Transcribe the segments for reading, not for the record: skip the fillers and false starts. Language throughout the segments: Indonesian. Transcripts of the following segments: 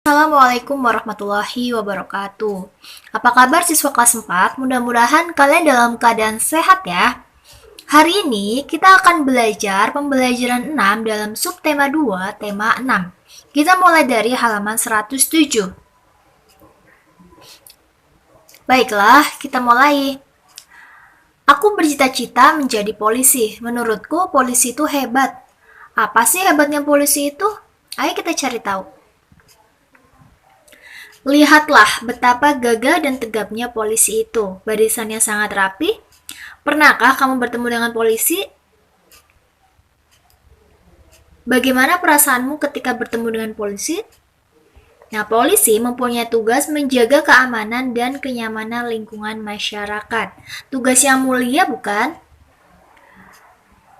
Assalamualaikum warahmatullahi wabarakatuh. Apa kabar siswa kelas 4? Mudah-mudahan kalian dalam keadaan sehat ya. Hari ini kita akan belajar pembelajaran 6 dalam subtema 2, tema 6. Kita mulai dari halaman 107. Baiklah, kita mulai. Aku bercita-cita menjadi polisi. Menurutku polisi itu hebat. Apa sih hebatnya polisi itu? Ayo kita cari tahu. Lihatlah betapa gagah dan tegapnya polisi itu. Barisannya sangat rapi. Pernahkah kamu bertemu dengan polisi? Bagaimana perasaanmu ketika bertemu dengan polisi? Nah, polisi mempunyai tugas menjaga keamanan dan kenyamanan lingkungan masyarakat. Tugas yang mulia, bukan?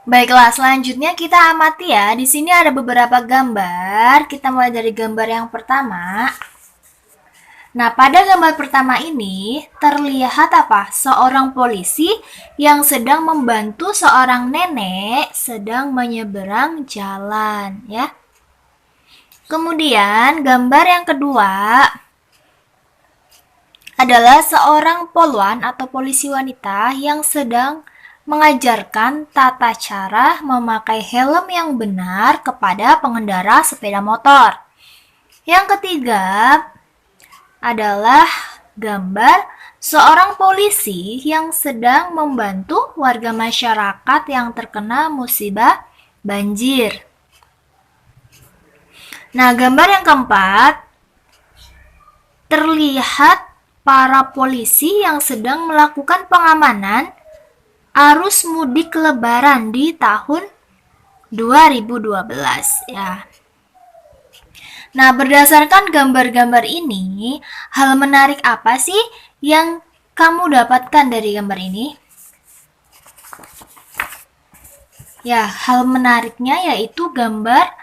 Baiklah, selanjutnya kita amati ya. Di sini ada beberapa gambar. Kita mulai dari gambar yang pertama. Nah, pada gambar pertama ini terlihat apa? Seorang polisi yang sedang membantu seorang nenek sedang menyeberang jalan, ya. Kemudian, gambar yang kedua adalah seorang poluan atau polisi wanita yang sedang mengajarkan tata cara memakai helm yang benar kepada pengendara sepeda motor. Yang ketiga adalah gambar seorang polisi yang sedang membantu warga masyarakat yang terkena musibah banjir. Nah, gambar yang keempat terlihat para polisi yang sedang melakukan pengamanan arus mudik lebaran di tahun 2012 ya. Nah, berdasarkan gambar-gambar ini, hal menarik apa sih yang kamu dapatkan dari gambar ini? Ya, hal menariknya yaitu gambar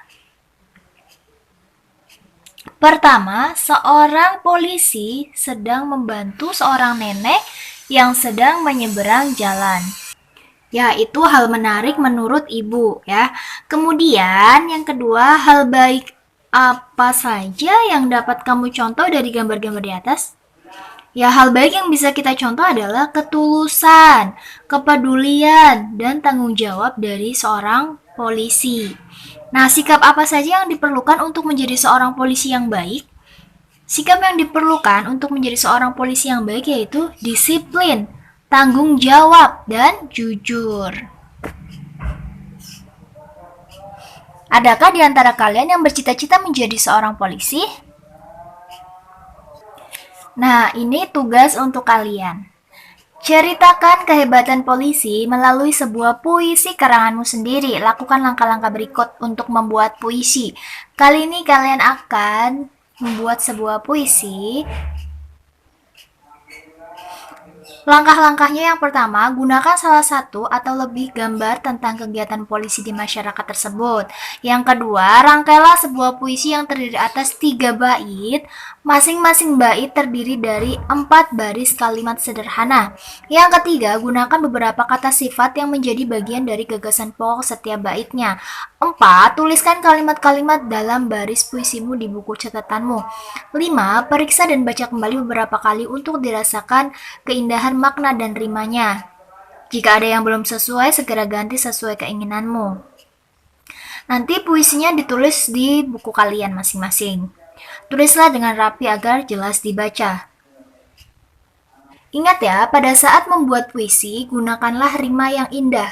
pertama, seorang polisi sedang membantu seorang nenek yang sedang menyeberang jalan. Ya, itu hal menarik menurut ibu ya. Kemudian yang kedua, hal baik apa saja yang dapat kamu contoh dari gambar-gambar di atas? Ya, hal baik yang bisa kita contoh adalah ketulusan, kepedulian, dan tanggung jawab dari seorang polisi. Nah, sikap apa saja yang diperlukan untuk menjadi seorang polisi yang baik? Sikap yang diperlukan untuk menjadi seorang polisi yang baik yaitu disiplin, tanggung jawab, dan jujur. Adakah di antara kalian yang bercita-cita menjadi seorang polisi? Nah, ini tugas untuk kalian. Ceritakan kehebatan polisi melalui sebuah puisi karanganmu sendiri. Lakukan langkah-langkah berikut untuk membuat puisi. Kali ini kalian akan membuat sebuah puisi. Langkah-langkahnya yang pertama, gunakan salah satu atau lebih gambar tentang kegiatan polisi di masyarakat tersebut. Yang kedua, rangkailah sebuah puisi yang terdiri atas 3 bait. Masing-masing bait terdiri dari 4 baris kalimat sederhana. Yang ketiga, gunakan beberapa kata sifat yang menjadi bagian dari gagasan pokok setiap baitnya. 4. Tuliskan kalimat-kalimat dalam baris puisimu di buku catatanmu. 5. Periksa dan baca kembali beberapa kali untuk dirasakan keindahan makna dan rimanya. Jika ada yang belum sesuai, segera ganti sesuai keinginanmu. Nanti puisinya ditulis di buku kalian masing-masing. Tulislah dengan rapi agar jelas dibaca. Ingat ya, pada saat membuat puisi, gunakanlah rima yang indah.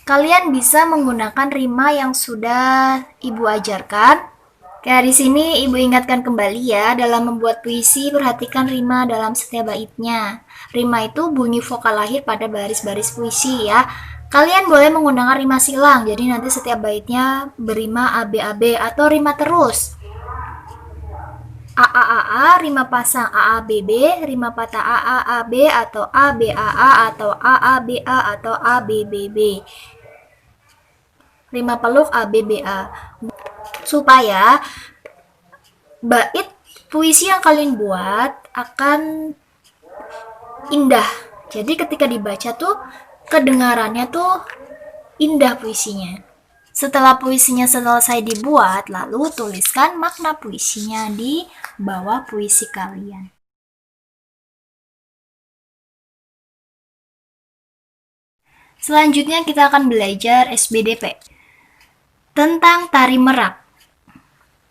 Kalian bisa menggunakan rima yang sudah ibu ajarkan. Kayak di sini ibu ingatkan kembali ya, dalam membuat puisi perhatikan rima dalam setiap baitnya. Rima itu bunyi vokal lahir pada baris-baris puisi ya. Kalian boleh menggunakan rima silang, jadi nanti setiap baitnya berima ABAB atau rima terus. AAAA, rima pasang AABB, rima patah AAAB atau ABAA atau AABA atau ABBB. Rima peluk ABBA. Supaya bait puisi yang kalian buat akan indah. Jadi ketika dibaca tuh kedengarannya tuh indah puisinya. Setelah puisinya selesai dibuat, lalu tuliskan makna puisinya di bawah puisi kalian. Selanjutnya kita akan belajar SBDP tentang tari merak.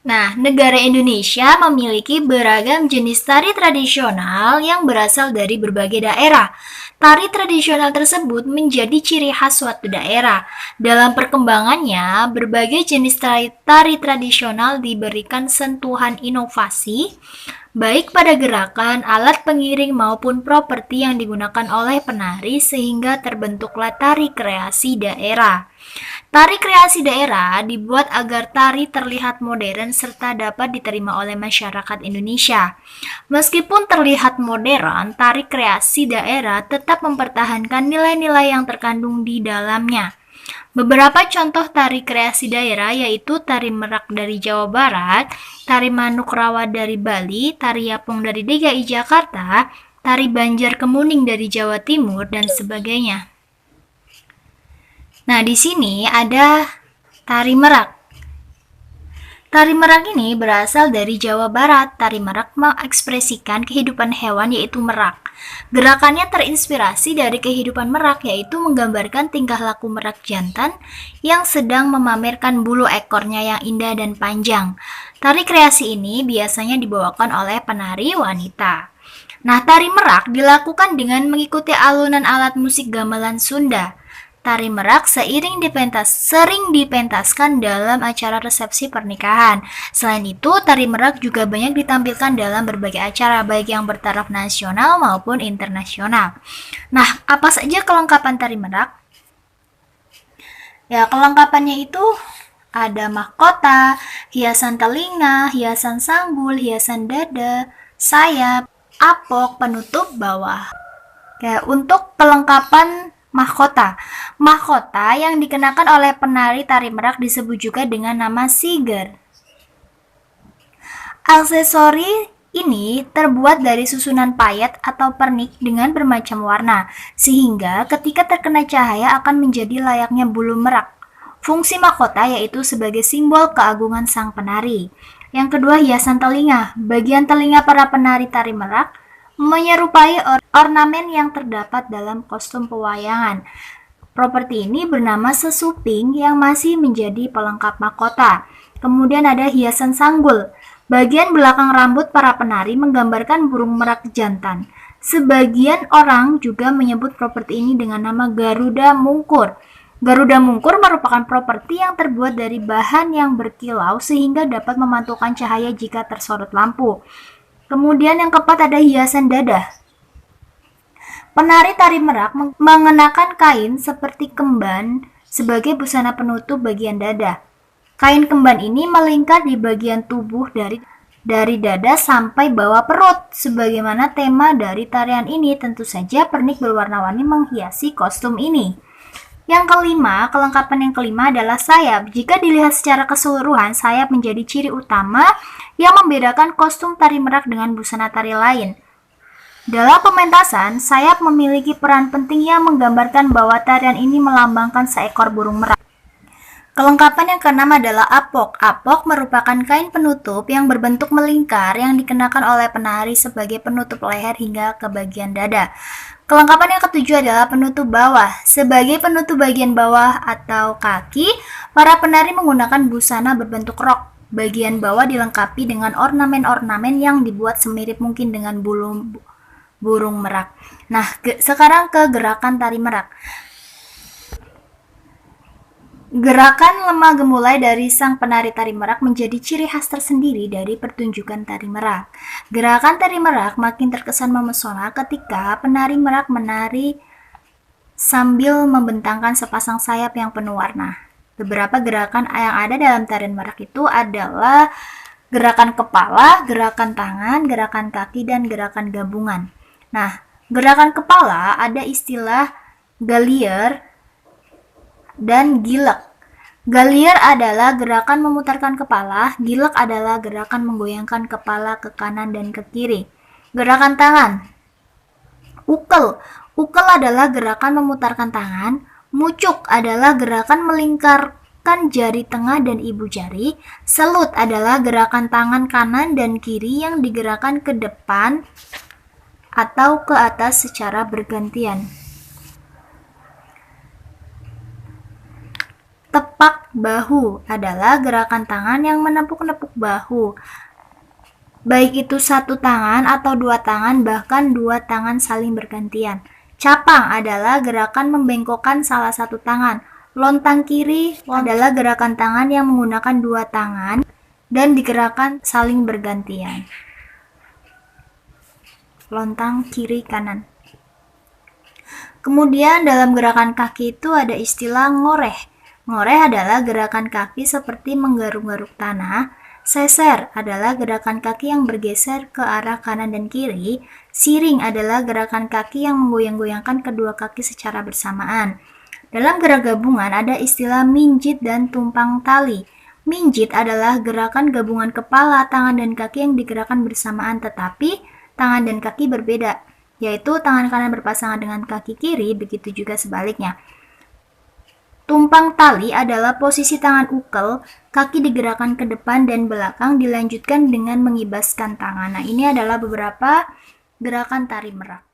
Nah, negara Indonesia memiliki beragam jenis tari tradisional yang berasal dari berbagai daerah. Tari tradisional tersebut menjadi ciri khas suatu daerah. Dalam perkembangannya, berbagai jenis tari tradisional diberikan sentuhan inovasi, baik pada gerakan, alat pengiring maupun properti yang digunakan oleh penari sehingga terbentuklah tari kreasi daerah. Tari kreasi daerah dibuat agar tari terlihat modern serta dapat diterima oleh masyarakat Indonesia. Meskipun terlihat modern, tari kreasi daerah tetap mempertahankan nilai-nilai yang terkandung di dalamnya. Beberapa contoh tari kreasi daerah yaitu tari merak dari Jawa Barat, tari manuk rawa dari Bali, tari yapong dari DKI Jakarta, tari Banjar Kemuning dari Jawa Timur, dan sebagainya. Nah, di sini ada tari merak. Tari merak ini berasal dari Jawa Barat. Tari merak mengekspresikan kehidupan hewan yaitu merak. Gerakannya terinspirasi dari kehidupan merak yaitu menggambarkan tingkah laku merak jantan yang sedang memamerkan bulu ekornya yang indah dan panjang. Tari kreasi ini biasanya dibawakan oleh penari wanita. Nah, tari merak dilakukan dengan mengikuti alunan alat musik gamelan Sunda. Tari merak sering dipentaskan dalam acara resepsi pernikahan. Selain itu, tari merak juga banyak ditampilkan dalam berbagai acara, baik yang bertaraf nasional maupun internasional. Nah, apa saja kelengkapan tari merak? Ya, kelengkapannya itu ada mahkota, hiasan telinga, hiasan sanggul, hiasan dada, sayap, apok, penutup bawah. Ya, untuk pelengkapan mahkota. Mahkota yang dikenakan oleh penari tari merak disebut juga dengan nama siger. Aksesori ini terbuat dari susunan payet atau pernik dengan bermacam warna, sehingga ketika terkena cahaya akan menjadi layaknya bulu merak. Fungsi mahkota yaitu sebagai simbol keagungan sang penari. Yang kedua, hiasan telinga. Bagian telinga para penari tari merak menyerupai ornamen yang terdapat dalam kostum pewayangan. Properti ini bernama sesuping yang masih menjadi pelengkap mahkota. Kemudian ada hiasan sanggul. Bagian belakang rambut para penari menggambarkan burung merak jantan. Sebagian orang juga menyebut properti ini dengan nama Garuda Mungkur. Garuda Mungkur merupakan properti yang terbuat dari bahan yang berkilau sehingga dapat memantulkan cahaya jika tersorot lampu. Kemudian yang keempat ada hiasan dada. Penari tari merak mengenakan kain seperti kemban sebagai busana penutup bagian dada. Kain kemban ini melingkar di bagian tubuh dari dada sampai bawah perut. Sebagaimana tema dari tarian ini, tentu saja pernik berwarna-warni menghiasi kostum ini. Yang kelima, kelengkapan yang kelima adalah sayap. Jika dilihat secara keseluruhan, sayap menjadi ciri utama yang membedakan kostum tari merak dengan busana tari lain. Dalam pementasan, sayap memiliki peran penting yang menggambarkan bahwa tarian ini melambangkan seekor burung merak. Kelengkapan yang keenam adalah apok. Apok merupakan kain penutup yang berbentuk melingkar yang dikenakan oleh penari sebagai penutup leher hingga ke bagian dada. Kelengkapan yang ketujuh adalah penutup bawah. Sebagai penutup bagian bawah atau kaki, para penari menggunakan busana berbentuk rok. Bagian bawah dilengkapi dengan ornamen-ornamen yang dibuat semirip mungkin dengan bulu burung merak. Nah, sekarang ke gerakan tari merak. Gerakan lemah gemulai dari sang penari tari merak menjadi ciri khas tersendiri dari pertunjukan tari merak. Gerakan tari merak makin terkesan memesona ketika penari merak menari sambil membentangkan sepasang sayap yang penuh warna. Beberapa gerakan yang ada dalam tarian merak itu adalah gerakan kepala, gerakan tangan, gerakan kaki, dan gerakan gabungan. Nah, gerakan kepala ada istilah galier dan gilek. Galier adalah gerakan memutarkan kepala, gilek adalah gerakan menggoyangkan kepala ke kanan dan ke kiri. Gerakan tangan. Ukel. Ukel adalah gerakan memutarkan tangan, mucuk adalah gerakan melingkarkan menekan jari tengah dan ibu jari. Salute adalah gerakan tangan kanan dan kiri yang digerakkan ke depan atau ke atas secara bergantian. Tepak bahu adalah gerakan tangan yang menepuk-nepuk bahu. Baik itu satu tangan atau dua tangan, bahkan dua tangan saling bergantian. Capang adalah gerakan membengkokkan salah satu tangan. Lontang kiri adalah gerakan tangan yang menggunakan dua tangan dan digerakkan saling bergantian. Lontang kiri kanan. Kemudian dalam gerakan kaki itu ada istilah ngoreh. Ngoreh adalah gerakan kaki seperti menggaruk-garuk tanah. Seser adalah gerakan kaki yang bergeser ke arah kanan dan kiri. Siring adalah gerakan kaki yang menggoyang-goyangkan kedua kaki secara bersamaan. Dalam gerak gabungan ada istilah minjit dan tumpang tali. Minjit adalah gerakan gabungan kepala, tangan, dan kaki yang digerakkan bersamaan, tetapi tangan dan kaki berbeda, yaitu tangan kanan berpasangan dengan kaki kiri, begitu juga sebaliknya. Tumpang tali adalah posisi tangan ukel, kaki digerakkan ke depan dan belakang, dilanjutkan dengan mengibaskan tangan. Nah, ini adalah beberapa gerakan tari merak.